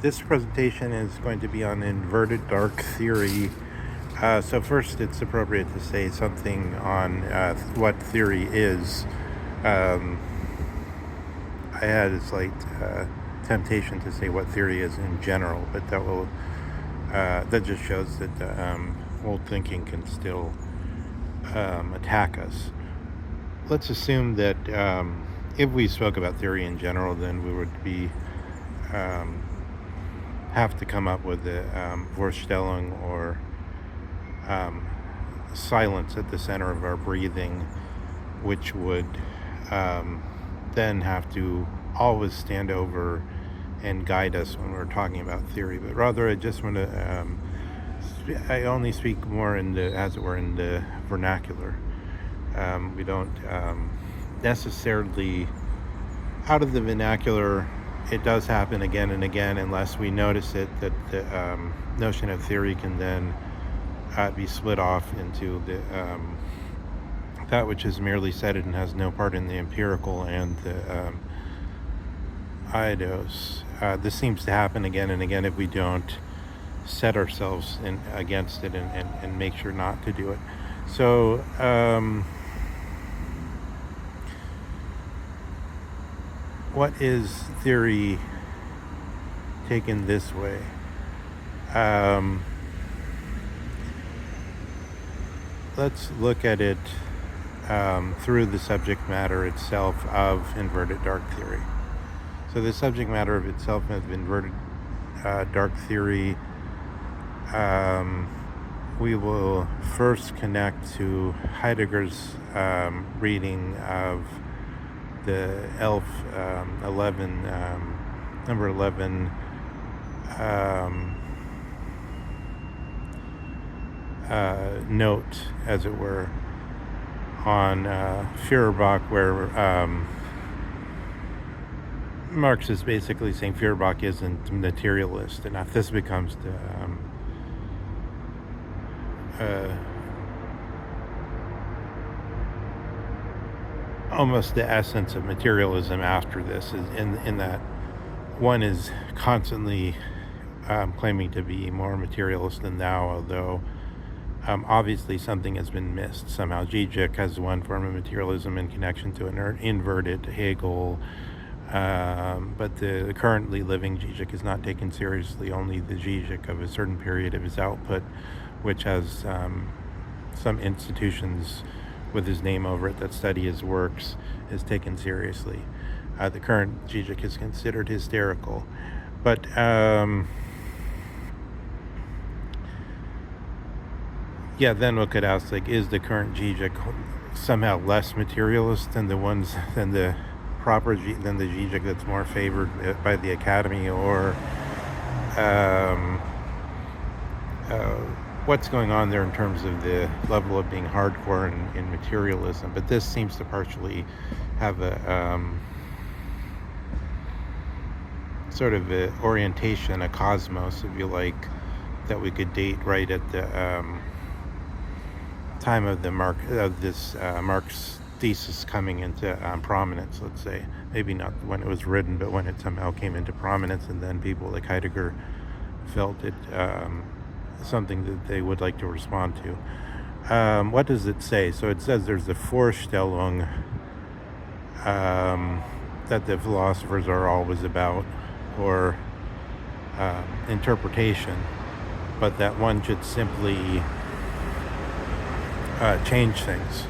This presentation is going to be on inverted dark theory. So first, it's appropriate to say something on what theory is. I had a slight temptation to say what theory is in general, but that just shows that old thinking can still attack us. Let's assume that if we spoke about theory in general, then we would be have to come up with the Vorstellung or silence at the center of our breathing, which would then have to always stand over and guide us when we're talking about theory. But rather, I just want to I only speak more in the, as it were, in the vernacular. We don't necessarily, out of the vernacular, it does happen again and again unless we notice it, that the notion of theory can then be split off into the that which is merely cited and has no part in the empirical and the eidos. This seems to happen again and again if we don't set ourselves against it and make sure not to do it. So what is theory taken this way? Let's look at it through the subject matter itself of inverted dark theory. So the subject matter of itself of inverted dark theory, we will first connect to Heidegger's reading of the ELF 11, number 11, note, as it were, on Feuerbach, where Marx is basically saying Feuerbach isn't materialist, and if this becomes the almost the essence of materialism after this, is in that one is constantly claiming to be more materialist than thou, although obviously something has been missed somehow. Zizek has one form of materialism in connection to an inverted Hegel, but the currently living Zizek is not taken seriously. Only the Zizek of a certain period of his output, which has some institutions with his name over it that study his works, is taken seriously. The current Zizek is considered hysterical. But yeah, then we could ask, like, is the current Zizek somehow less materialist than the proper than the Zizek that's more favored by the Academy, or what's going on there in terms of the level of being hardcore in materialism? But this seems to partially have a sort of a orientation, a cosmos, if you like, that we could date right at the time of the Marx thesis coming into prominence, let's say. Maybe not when it was written, but when it somehow came into prominence, and then people like Heidegger felt it something that they would like to respond to. What does it say? So it says there's the Vorstellung that the philosophers are always about, or interpretation, but that one should simply change things.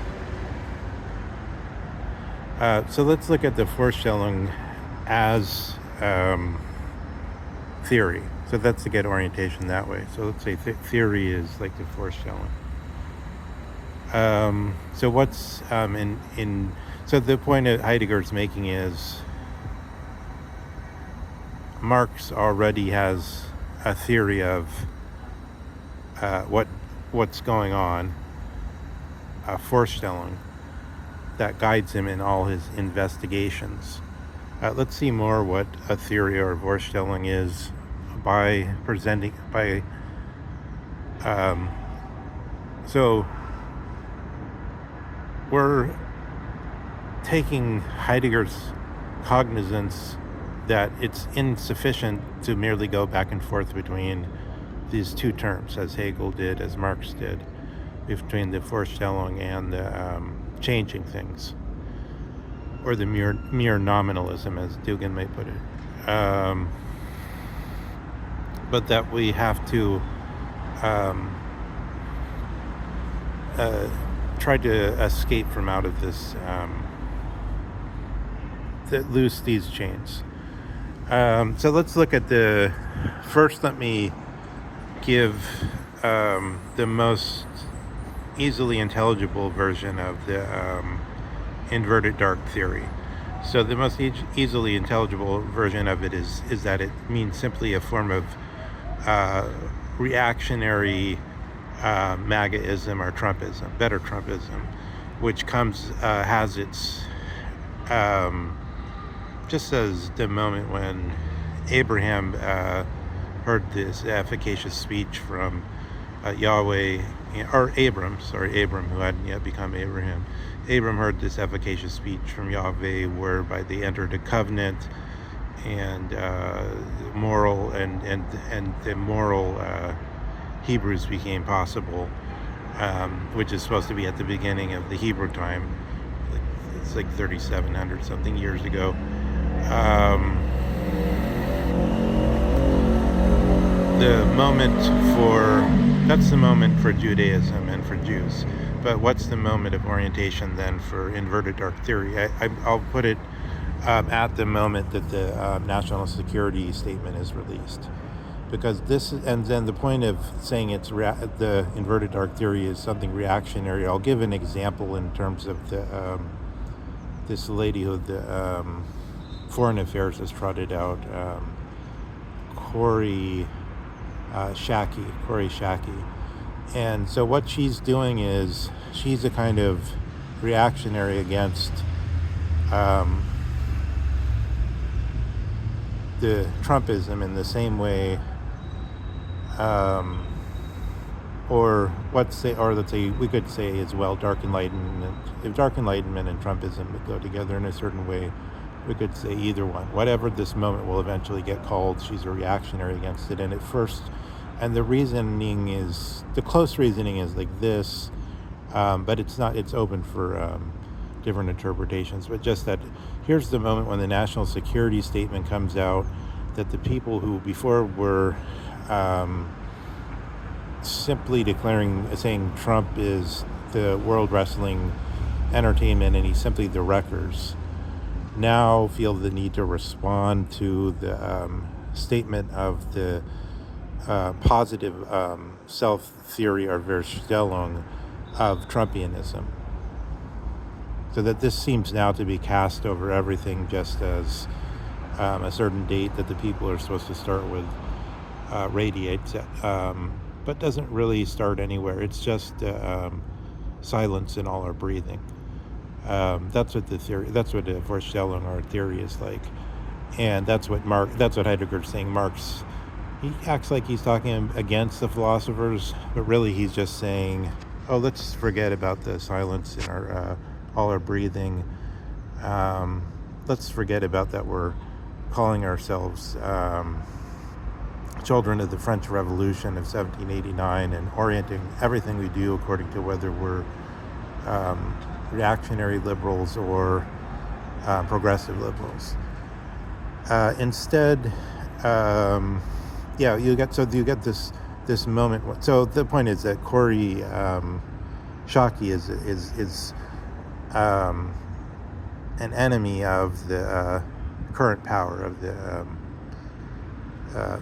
So let's look at the Vorstellung as theory. So that's to get orientation that way. So let's say theory is like the Vorstellung. So what's so the point that Heidegger's making is Marx already has a theory of what's going on, a Vorstellung that guides him in all his investigations. Let's see more what a theory or a Vorstellung is by presenting so we're taking Heidegger's cognizance that it's insufficient to merely go back and forth between these two terms, as Hegel did, as Marx did, between the Vorstellung and the changing things, or the mere nominalism, as Dugan may put it. But that we have to try to escape from out of this, that loose these chains. So let's look at first let me give the most easily intelligible version of the inverted dark theory. So the most easily intelligible version of it is that it means simply a form of reactionary MAGAism or Trumpism, better Trumpism, which has its, just as the moment when Abraham heard this efficacious speech from Yahweh, or Abram, who hadn't yet become Abraham. Abram heard this efficacious speech from Yahweh whereby they entered a covenant, and moral and the moral Hebrews became possible, which is supposed to be at the beginning of the Hebrew time. It's like 3,700 something years ago. That's the moment for Judaism and for Jews. But what's the moment of orientation then for inverted dark theory? I'll put it at the moment that the national security statement is released, because and then the point of saying the inverted dark theory is something reactionary. I'll give an example in terms of this lady who the Foreign Affairs has trotted out, Kori Schake. And so what she's doing is she's a kind of reactionary against the Trumpism in the same way, or let's say we could say as well, dark enlightenment. If dark enlightenment and Trumpism would go together in a certain way, we could say either one. Whatever this moment will eventually get called, she's a reactionary against it. And at first, and the close reasoning is like this, but it's not. It's open for different interpretations. But just that, here's the moment when the national security statement comes out, that the people who before were simply saying Trump is the world wrestling entertainment and he's simply the wreckers, now feel the need to respond to the statement of the positive self-theory or Vorstellung of Trumpianism. So that this seems now to be cast over everything, just as a certain date that the people are supposed to start with radiates, but doesn't really start anywhere. It's just silence in all our breathing. That's what the Vorstellung or theory is like, and that's what Heidegger's saying. Marx, he acts like he's talking against the philosophers, but really he's just saying, oh, let's forget about the silence in all our breathing. Let's forget about that. We're calling ourselves children of the French Revolution of 1789 and orienting everything we do according to whether we're reactionary liberals or progressive liberals. Instead, you get this moment. So the point is that Kori Schake is an enemy of the current power, of the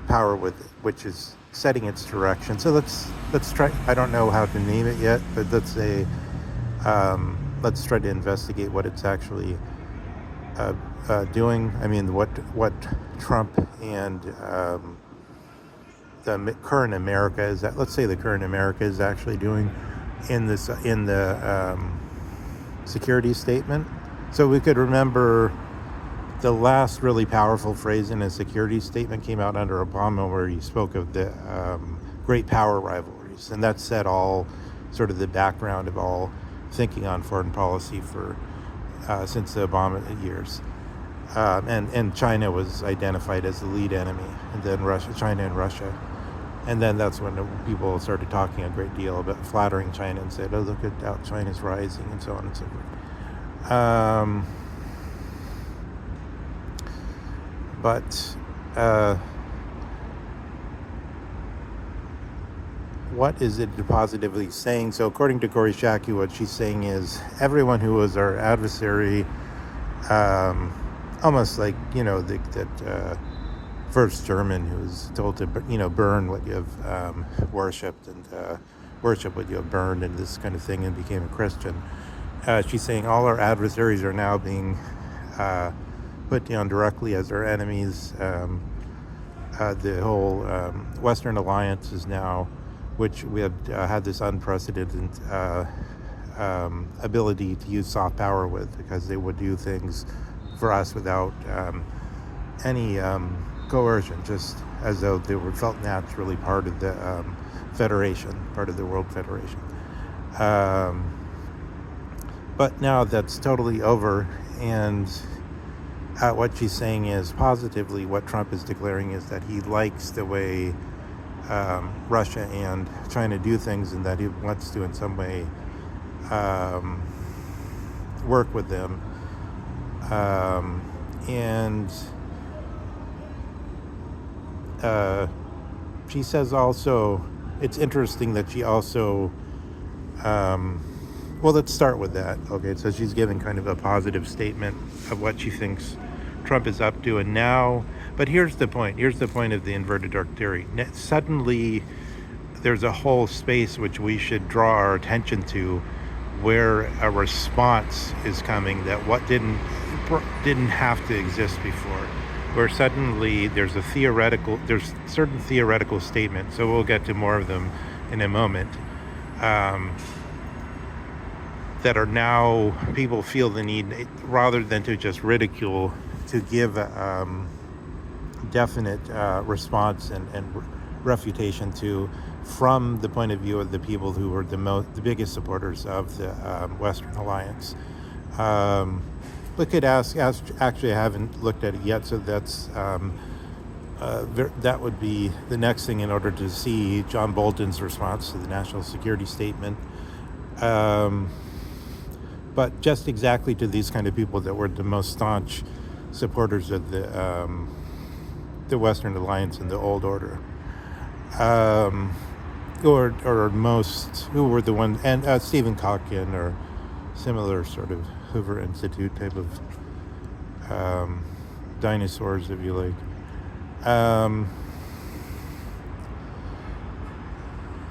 power which is setting its direction. So let's try. I don't know how to name it yet, but let's say let's try to investigate what it's actually doing. I mean, what Trump and the current America is that. Let's say the current America is actually doing in the security statement. So we could remember the last really powerful phrase in a security statement came out under Obama, where he spoke of the great power rivalries, and that set all sort of the background of all thinking on foreign policy for since the Obama years. and China was identified as the lead enemy, and then China and Russia. And then that's when people started talking a great deal about flattering China and said, oh, look at how China's rising, and so on and so forth. What is it positively saying? So according to Kori Schake, what she's saying is everyone who was our adversary, almost like, that first German who was told to, burn what you have worshipped, and worship what you have burned, and this kind of thing, and became a Christian. She's saying all our adversaries are now being put down directly as our enemies. The whole Western alliance is now, which we have had this unprecedented ability to use soft power with, because they would do things for us without any coercion, just as though they were felt naturally part of the Federation, part of the World Federation. But now that's totally over, and what she's saying is positively what Trump is declaring is that he likes the way Russia and China do things, and that he wants to in some way work with them. And she says also, it's interesting that she also, well, let's start with that. Okay, so she's giving kind of a positive statement of what she thinks Trump is up to, and now, but here's the point of the inverted dark theory. Suddenly, there's a whole space which we should draw our attention to, where a response is coming that what didn't have to exist before, where suddenly there's certain theoretical statements, so we'll get to more of them in a moment, that are now, people feel the need, rather than to just ridicule, to give a definite response and refutation to, from the point of view of the people who were the biggest supporters of the Western Alliance. Actually, I haven't looked at it yet, so that's that would be the next thing in order to see John Bolton's response to the national security statement. But just exactly to these kind of people that were the most staunch supporters of the Western Alliance and the old order, or most, who were the ones, and Stephen Kagan, or similar sort of Hoover Institute type of dinosaurs, if you like.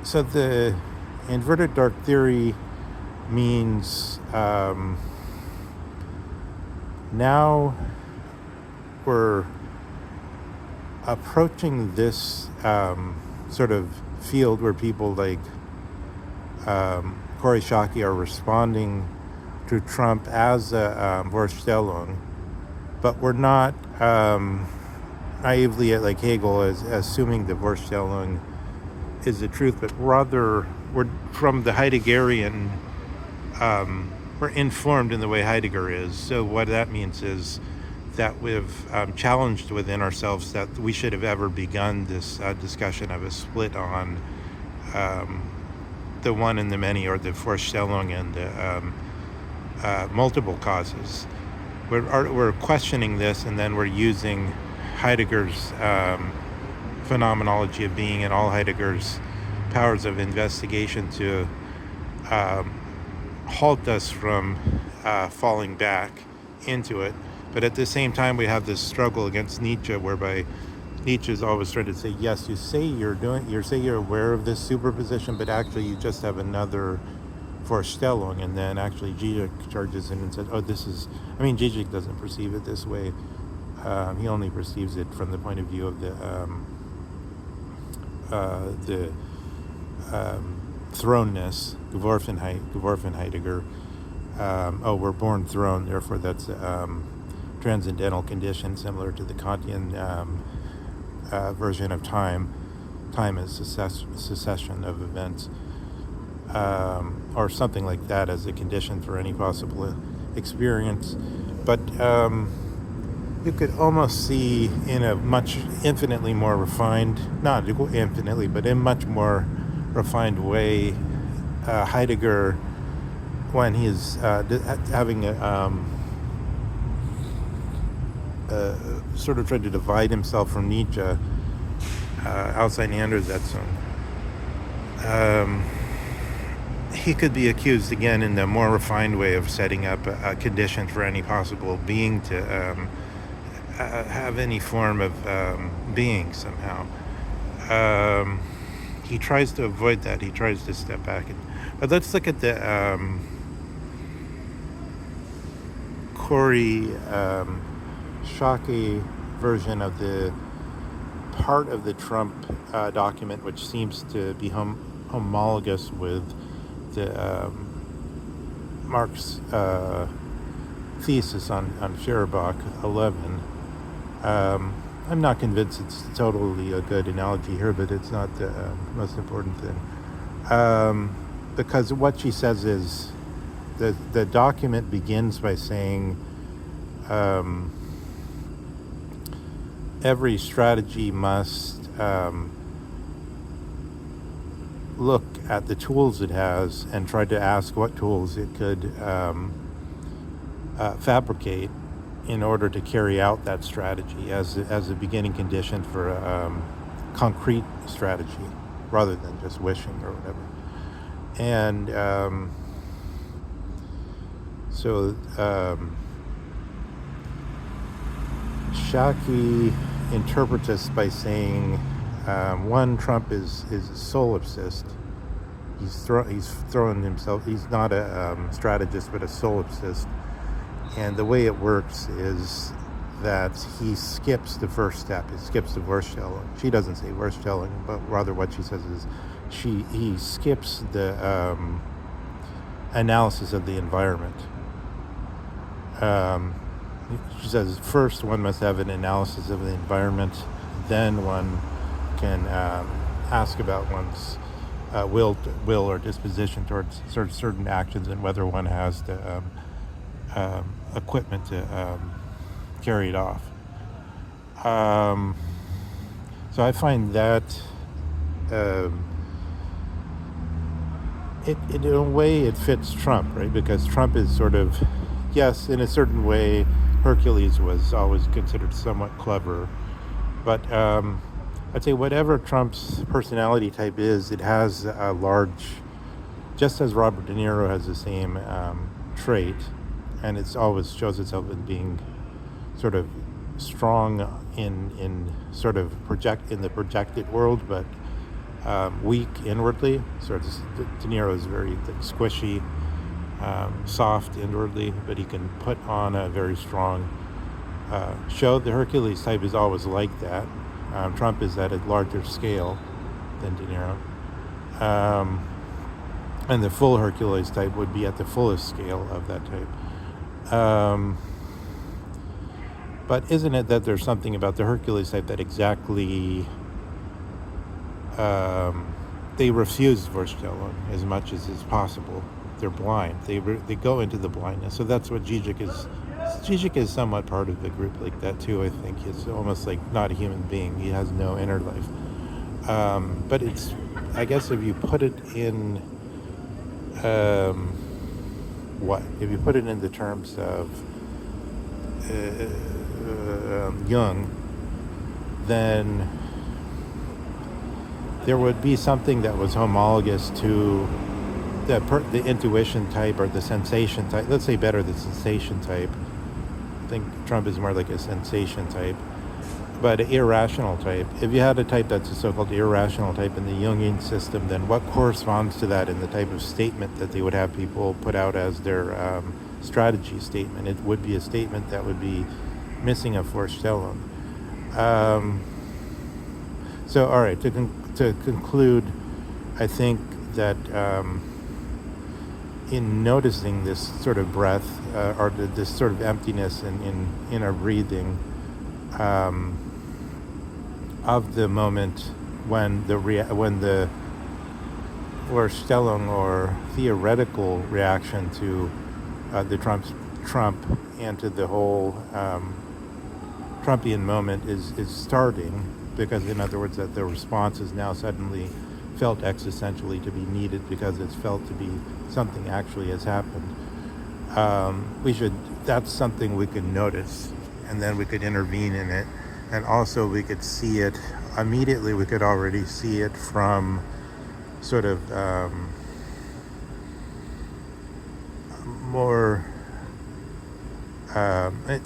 So the inverted dark theory means now we're approaching this sort of field where people like Kori Schake are responding to Trump as a Vorstellung, but we're not naively, like Hegel, as assuming the Vorstellung is the truth, but rather we're from the Heideggerian, we're informed in the way Heidegger is. So what that means is that we've challenged within ourselves that we should have ever begun this discussion of a split on the one and the many, or the Vorstellung and the multiple causes. We're questioning this, and then we're using Heidegger's phenomenology of being and all Heidegger's powers of investigation to halt us from falling back into it. But at the same time, we have this struggle against Nietzsche, whereby Nietzsche is always trying to say, yes, you say you're aware of this superposition, but actually you just have another Vorstellung. And then actually Zizek charges in and says, Zizek doesn't perceive it this way. He only perceives it from the point of view of the thrownness, Geworfenheit, Heidegger. We're born thrown, therefore that's transcendental condition, similar to the Kantian version of time. Time is succession of events, or something like that, as a condition for any possible experience. But you could almost see in a much infinitely more refined, not infinitely, but in much more refined way, Heidegger, when he's having a sort of tried to divide himself from Nietzsche outside Neanderthal. He could be accused again in the more refined way of setting up a condition for any possible being to have any form of being somehow. He tries to avoid that. He tries to step back. But let's look at the Kori Schake version of the part of the Trump document, which seems to be homologous with the Marx thesis on Feuerbach 11. I'm not convinced it's totally a good analogy here, but it's not the most important thing. Because what she says is the document begins by saying every strategy must look at the tools it has and try to ask what tools it could fabricate in order to carry out that strategy as a beginning condition for a concrete strategy rather than just wishing or whatever. And Schake interprets this by saying, one, Trump is a solipsist. He's thrown himself. He's not a strategist, but a solipsist. And the way it works is that he skips the first step. He skips the Vorstellung. She doesn't say Vorstellung, but rather what she says is he skips the analysis of the environment. She says first one must have an analysis of the environment, then one can ask about one's will or disposition towards certain actions and whether one has the equipment to carry it off. So I find that in a way it fits Trump, right? Because Trump is sort of, yes, in a certain way, Hercules was always considered somewhat clever, but I'd say whatever Trump's personality type is, it has a large, just as Robert De Niro has the same trait, and it's always shows itself in being sort of strong in sort of in the projected world, but weak inwardly. Sort of De Niro is very squishy, soft inwardly, but he can put on a very strong show. The Hercules type is always like that. Trump is at a larger scale than De Niro. And the full Hercules type would be at the fullest scale of that type. But isn't it that there's something about the Hercules type that exactly they refuse Vorstellung as much as is possible. They're blind. They go into the blindness. So that's what Zizek is. Zizek is somewhat part of the group like that too, I think. He's almost like not a human being. He has no inner life. But it's, I guess if you put it in, if you put it in the terms of Jung, then there would be something that was homologous to the intuition type or the sensation type. Let's say better the sensation type. I think Trump is more like a sensation type, but an irrational type. If you had a type that's a so-called irrational type in the Jungian system, then what corresponds to that in the type of statement that they would have people put out as their strategy statement? It would be a statement that would be missing a Vorstellung. So, all right, to conclude, I think that in noticing this sort of breath or this sort of emptiness in our breathing of the moment when the Vorstellung or theoretical reaction to the Trump and to the whole Trumpian moment is starting, because in other words that the response is now suddenly felt existentially to be needed because it's felt to be something actually has happened. That's something we could notice, and then we could intervene in it, and also we could see it immediately. We could already see it from sort of more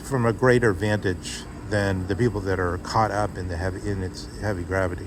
from a greater vantage than the people that are caught up in its heavy gravity.